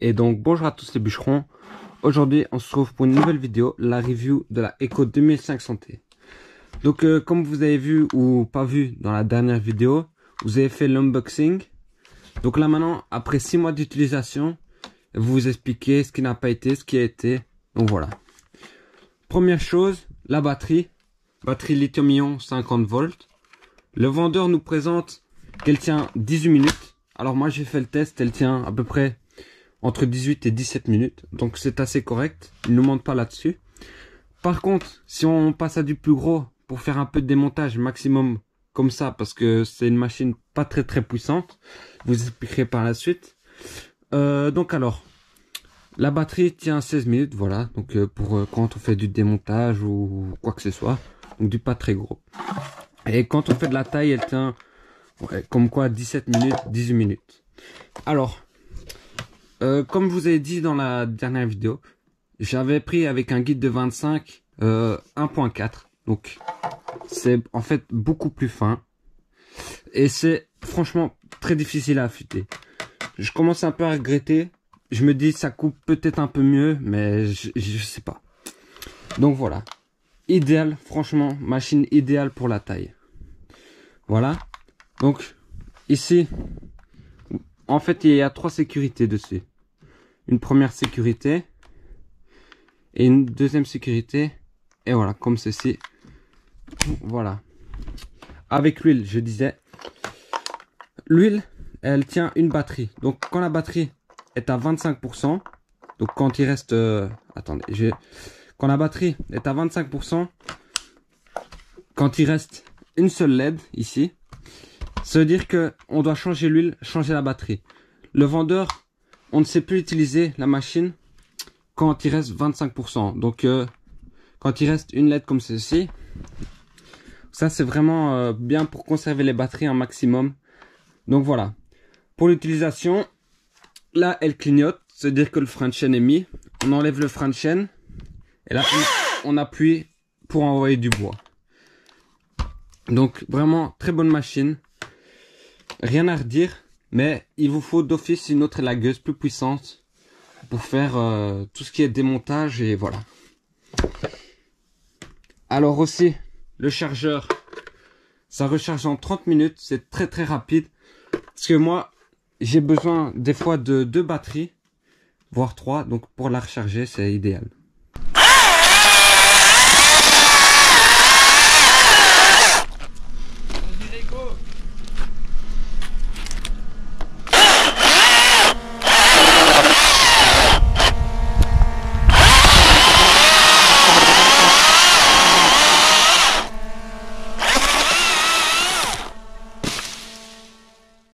Et donc bonjour à tous les bûcherons. Aujourd'hui on se retrouve pour une nouvelle vidéo, la review de la Eco 2500T. Donc comme vous avez vu ou pas vu dans la dernière vidéo, vous avez fait l'unboxing. Donc là maintenant, après 6 mois d'utilisation, vous expliquez ce qui n'a pas été, ce qui a été. Donc voilà. Première chose, la batterie. Batterie lithium-ion 50 volts. Le vendeur nous présente qu'elle tient 18 minutes. Alors moi j'ai fait le test, elle tient à peu près entre 18 et 17 minutes. Donc c'est assez correct, il ne nous ment pas là-dessus. Par contre, si on passe à du plus gros pour faire un peu de démontage maximum comme ça, parce que c'est une machine pas très puissante, vous expliquerez par la suite. Donc alors, la batterie tient 16 minutes, voilà, donc pour quand on fait du démontage ou quoi que ce soit, donc du pas très gros. Et quand on fait de la taille, elle tient comme quoi 17 minutes, 18 minutes. Alors, comme je vous ai dit dans la dernière vidéo, j'avais pris avec un guide de 25 1.4, donc c'est en fait beaucoup plus fin et c'est franchement très difficile à affûter. Je commence un peu à regretter, je me dis ça coupe peut-être un peu mieux, mais je sais pas. Donc voilà, idéal, franchement machine idéale pour la taille. Voilà, donc ici en fait il y a 3 sécurités dessus. Une première sécurité et une deuxième sécurité, et voilà, comme ceci. Voilà, avec l'huile, je disais, l'huile elle tient une batterie. Donc quand la batterie est à 25%, donc quand il reste attendez, quand la batterie est à 25%, quand il reste une seule LED ici, ça veut dire que on doit changer l'huile, changer la batterie. Le vendeur, on ne sait plus utiliser la machine quand il reste 25%. Donc quand il reste une LED comme ceci, ça c'est vraiment bien pour conserver les batteries un maximum. Donc voilà, pour l'utilisation, là elle clignote, c'est-à-dire que le frein de chaîne est mis. On enlève le frein de chaîne et là on appuie pour envoyer du bois. Donc vraiment très bonne machine, rien à redire, mais il vous faut d'office une autre élagueuse plus puissante pour faire tout ce qui est démontage, et voilà. Alors aussi le chargeur, ça recharge en 30 minutes, c'est très rapide, parce que moi j'ai besoin des fois de 2 batteries voire 3, donc pour la recharger c'est idéal.